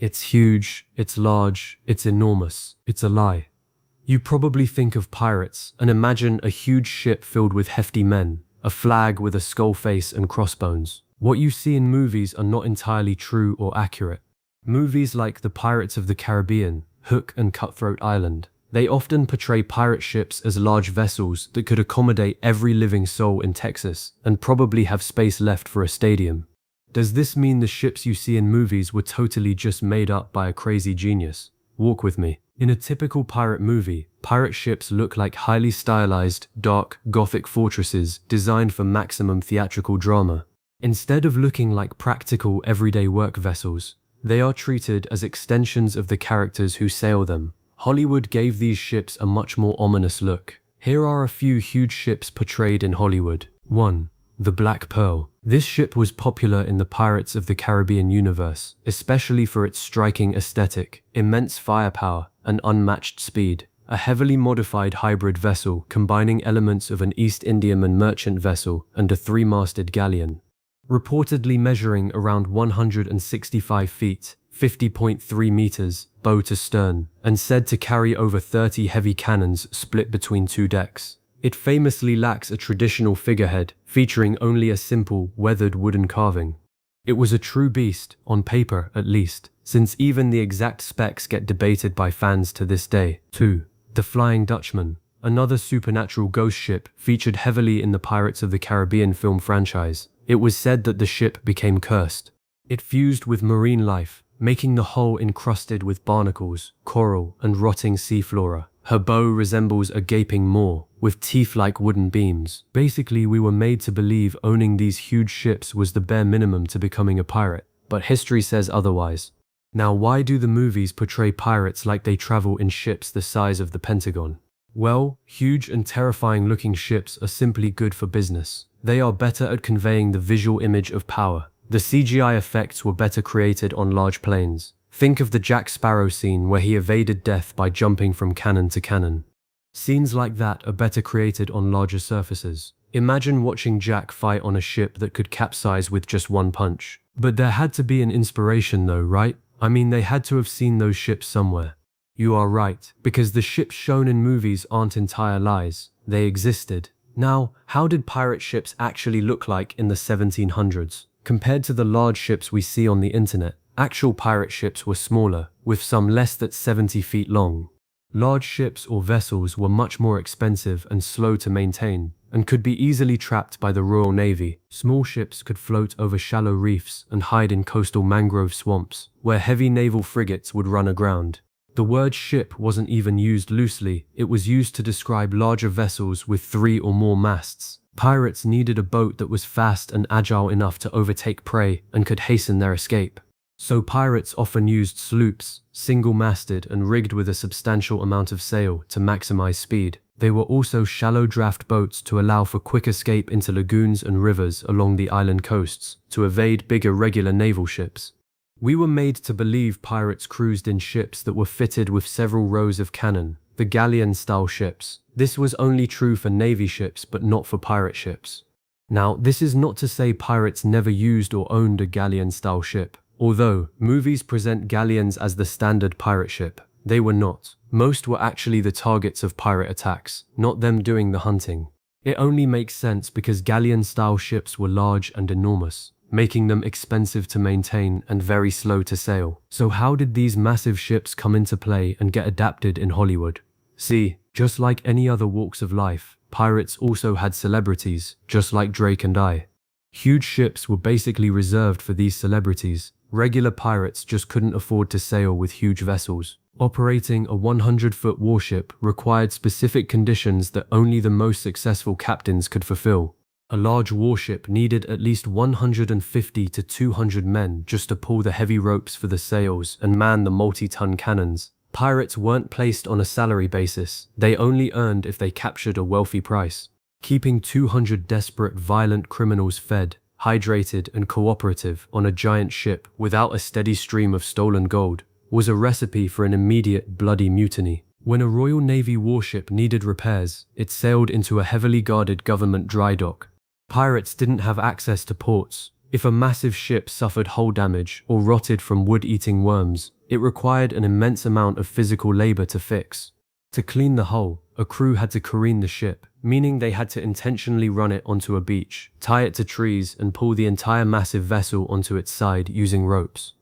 It's huge, it's large, it's enormous. It's a lie. You probably think of pirates and imagine a huge ship filled with hefty men, a flag with a skull face and crossbones. What you see in movies are not entirely true or accurate. Movies like The Pirates of the Caribbean, Hook and Cutthroat Island, they often portray pirate ships as large vessels that could accommodate every living soul in Texas and probably have space left for a stadium. Does this mean the ships you see in movies were totally just made up by a crazy genius? Walk with me. In a typical pirate movie, pirate ships look like highly stylized, dark, gothic fortresses designed for maximum theatrical drama. Instead of looking like practical, everyday work vessels, they are treated as extensions of the characters who sail them. Hollywood gave these ships a much more ominous look. Here are a few huge ships portrayed in Hollywood. 1. The Black Pearl. This ship was popular in the Pirates of the Caribbean universe, especially for its striking aesthetic, immense firepower, and unmatched speed. A heavily modified hybrid vessel combining elements of an East Indiaman merchant vessel and a three-masted galleon. Reportedly measuring around 165 feet, 50.3 meters, bow to stern, and said to carry over 30 heavy cannons split between two decks. It famously lacks a traditional figurehead, featuring only a simple, weathered wooden carving. It was a true beast, on paper at least, since even the exact specs get debated by fans to this day. 2. The Flying Dutchman. Another supernatural ghost ship featured heavily in the Pirates of the Caribbean film franchise. It was said that the ship became cursed. It fused with marine life, making the hull encrusted with barnacles, coral, and rotting sea flora. Her bow resembles a gaping maw, with teeth-like wooden beams. Basically, we were made to believe owning these huge ships was the bare minimum to becoming a pirate, but history says otherwise. Now, why do the movies portray pirates like they travel in ships the size of the Pentagon? Well, huge and terrifying-looking ships are simply good for business. They are better at conveying the visual image of power. The CGI effects were better created on large planes. Think of the Jack Sparrow scene where he evaded death by jumping from cannon to cannon. Scenes like that are better created on larger surfaces. Imagine watching Jack fight on a ship that could capsize with just one punch. But there had to be an inspiration though, right? I mean, they had to have seen those ships somewhere. You are right, because the ships shown in movies aren't entire lies. They existed. Now, how did pirate ships actually look like in the 1700s? Compared to the large ships we see on the internet, actual pirate ships were smaller, with some less than 70 feet long. Large ships or vessels were much more expensive and slow to maintain, and could be easily trapped by the Royal Navy. Small ships could float over shallow reefs and hide in coastal mangrove swamps, where heavy naval frigates would run aground. The word ship wasn't even used loosely, it was used to describe larger vessels with 3 or more masts. Pirates needed a boat that was fast and agile enough to overtake prey and could hasten their escape. So pirates often used sloops, single-masted and rigged with a substantial amount of sail to maximize speed. They were also shallow draft boats to allow for quick escape into lagoons and rivers along the island coasts to evade bigger regular naval ships. We were made to believe pirates cruised in ships that were fitted with several rows of cannon, the galleon-style ships. This was only true for navy ships but not for pirate ships. Now, this is not to say pirates never used or owned a galleon-style ship. Although movies present galleons as the standard pirate ship, they were not. Most were actually the targets of pirate attacks, not them doing the hunting. It only makes sense because galleon-style ships were large and enormous, making them expensive to maintain and very slow to sail. So how did these massive ships come into play and get adapted in Hollywood? See, just like any other walks of life, pirates also had celebrities, just like Drake and I. Huge ships were basically reserved for these celebrities. Regular pirates just couldn't afford to sail with huge vessels. Operating a 100-foot warship required specific conditions that only the most successful captains could fulfill. A large warship needed at least 150 to 200 men just to pull the heavy ropes for the sails and man the multi-ton cannons. Pirates weren't placed on a salary basis. They only earned if they captured a wealthy price. Keeping 200 desperate, violent criminals fed, hydrated and cooperative on a giant ship without a steady stream of stolen gold was a recipe for an immediate bloody mutiny. When a Royal Navy warship needed repairs, it sailed into a heavily guarded government dry dock. Pirates didn't have access to ports. If a massive ship suffered hull damage or rotted from wood-eating worms, it required an immense amount of physical labor to fix. To clean the hull, a crew had to careen the ship, meaning they had to intentionally run it onto a beach, tie it to trees, and pull the entire massive vessel onto its side using ropes.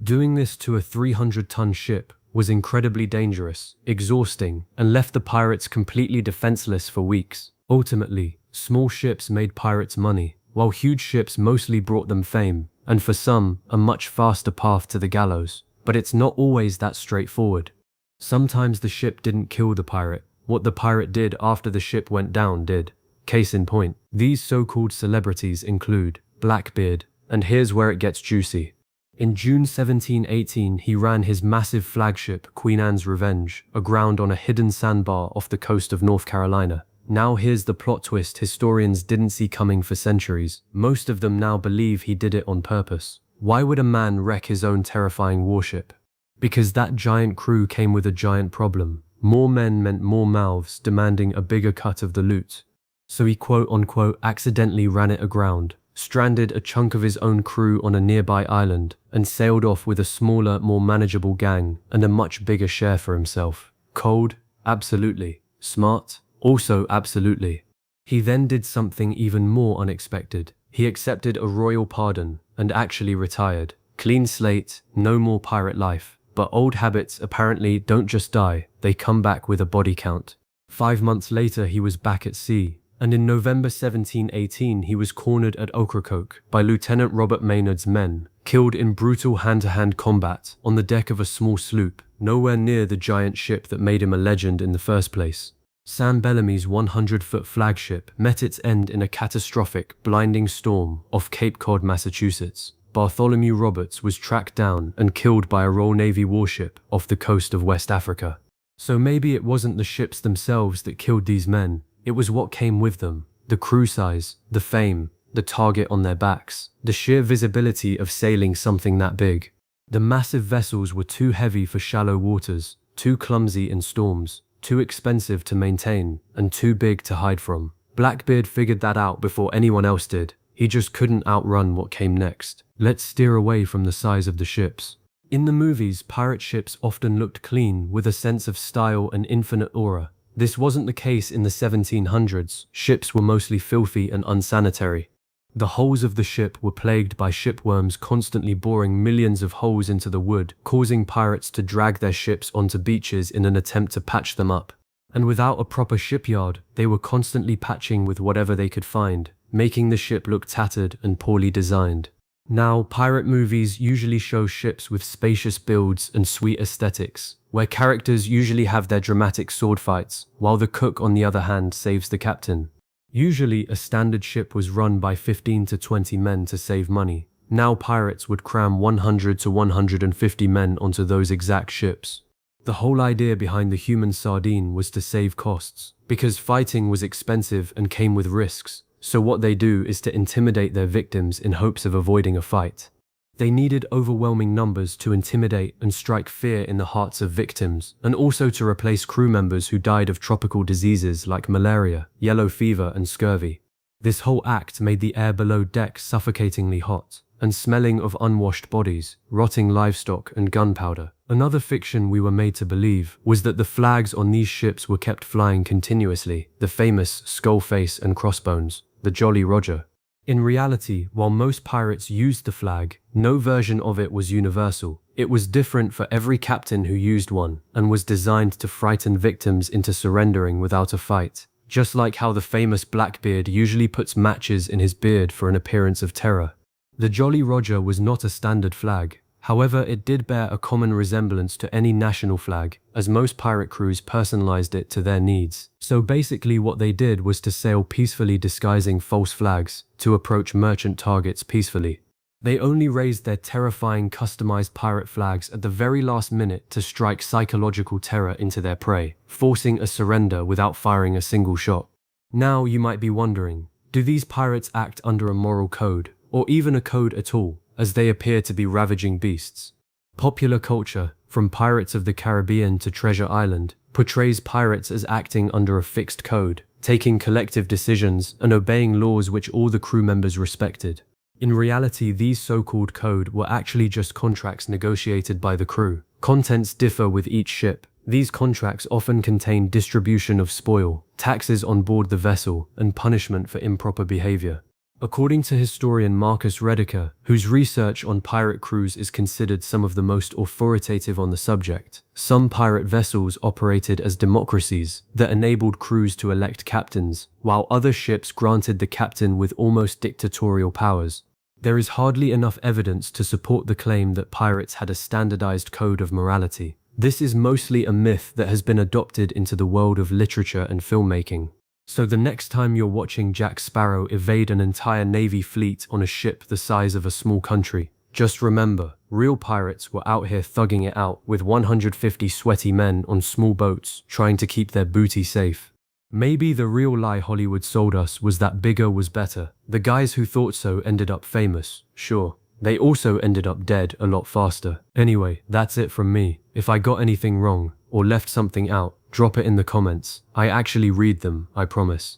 Doing this to a 300-ton ship was incredibly dangerous, exhausting, and left the pirates completely defenseless for weeks. Ultimately, small ships made pirates money, while huge ships mostly brought them fame, and for some, a much faster path to the gallows. But it's not always that straightforward. Sometimes the ship didn't kill the pirate. What the pirate did after the ship went down did. Case in point, these so-called celebrities include Blackbeard, and here's where it gets juicy. In June 1718, he ran his massive flagship, Queen Anne's Revenge, aground on a hidden sandbar off the coast of North Carolina. Now here's the plot twist historians didn't see coming for centuries. Most of them now believe he did it on purpose. Why would a man wreck his own terrifying warship? Because that giant crew came with a giant problem. More men meant more mouths demanding a bigger cut of the loot. So he quote-unquote accidentally ran it aground, stranded a chunk of his own crew on a nearby island, and sailed off with a smaller, more manageable gang and a much bigger share for himself. Cold? Absolutely. Smart? Also absolutely. He then did something even more unexpected. He accepted a royal pardon and actually retired. Clean slate, no more pirate life. But old habits apparently don't just die, they come back with a body count. 5 months later he was back at sea, and in November 1718 he was cornered at Ocracoke by Lieutenant Robert Maynard's men, killed in brutal hand-to-hand combat on the deck of a small sloop, nowhere near the giant ship that made him a legend in the first place. Sam Bellamy's 100-foot flagship met its end in a catastrophic, blinding storm off Cape Cod, Massachusetts. Bartholomew Roberts was tracked down and killed by a Royal Navy warship off the coast of West Africa. So maybe it wasn't the ships themselves that killed these men, it was what came with them. The crew size, the fame, the target on their backs, the sheer visibility of sailing something that big. The massive vessels were too heavy for shallow waters, too clumsy in storms, too expensive to maintain, and too big to hide from. Blackbeard figured that out before anyone else did. He just couldn't outrun what came next. Let's steer away from the size of the ships. In the movies, pirate ships often looked clean, with a sense of style and infinite aura. This wasn't the case in the 1700s. Ships were mostly filthy and unsanitary. The hulls of the ship were plagued by shipworms constantly boring millions of holes into the wood, causing pirates to drag their ships onto beaches in an attempt to patch them up. And without a proper shipyard, they were constantly patching with whatever they could find, making the ship look tattered and poorly designed. Now, pirate movies usually show ships with spacious builds and sweet aesthetics, where characters usually have their dramatic sword fights, while the cook on the other hand saves the captain. Usually, a standard ship was run by 15 to 20 men to save money. Now pirates would cram 100 to 150 men onto those exact ships. The whole idea behind the human sardine was to save costs, because fighting was expensive and came with risks. So what they do is to intimidate their victims in hopes of avoiding a fight. They needed overwhelming numbers to intimidate and strike fear in the hearts of victims, and also to replace crew members who died of tropical diseases like malaria, yellow fever, and scurvy. This whole act made the air below deck suffocatingly hot, and smelling of unwashed bodies, rotting livestock, and gunpowder. Another fiction we were made to believe was that the flags on these ships were kept flying continuously, the famous skull face and crossbones, the Jolly Roger. In reality, while most pirates used the flag, no version of it was universal. It was different for every captain who used one, and was designed to frighten victims into surrendering without a fight. Just like how the famous Blackbeard usually puts matches in his beard for an appearance of terror. The Jolly Roger was not a standard flag. However, it did bear a common resemblance to any national flag, as most pirate crews personalized it to their needs. So basically what they did was to sail peacefully disguising false flags, to approach merchant targets peacefully. They only raised their terrifying customized pirate flags at the very last minute to strike psychological terror into their prey, forcing a surrender without firing a single shot. Now you might be wondering, do these pirates act under a moral code, or even a code at all, as they appear to be ravaging beasts? Popular culture, from Pirates of the Caribbean to Treasure Island, portrays pirates as acting under a fixed code, taking collective decisions and obeying laws which all the crew members respected. In reality, these so-called code were actually just contracts negotiated by the crew. Contents differ with each ship. These contracts often contain distribution of spoil, taxes on board the vessel, and punishment for improper behavior. According to historian Marcus Rediker, whose research on pirate crews is considered some of the most authoritative on the subject, some pirate vessels operated as democracies that enabled crews to elect captains, while other ships granted the captain with almost dictatorial powers. There is hardly enough evidence to support the claim that pirates had a standardized code of morality. This is mostly a myth that has been adopted into the world of literature and filmmaking. So the next time you're watching Jack Sparrow evade an entire navy fleet on a ship the size of a small country, just remember, real pirates were out here thugging it out with 150 sweaty men on small boats trying to keep their booty safe. Maybe the real lie Hollywood sold us was that bigger was better. The guys who thought so ended up famous, sure. They also ended up dead a lot faster. Anyway, that's it from me. If I got anything wrong, or left something out, drop it in the comments. I actually read them, I promise.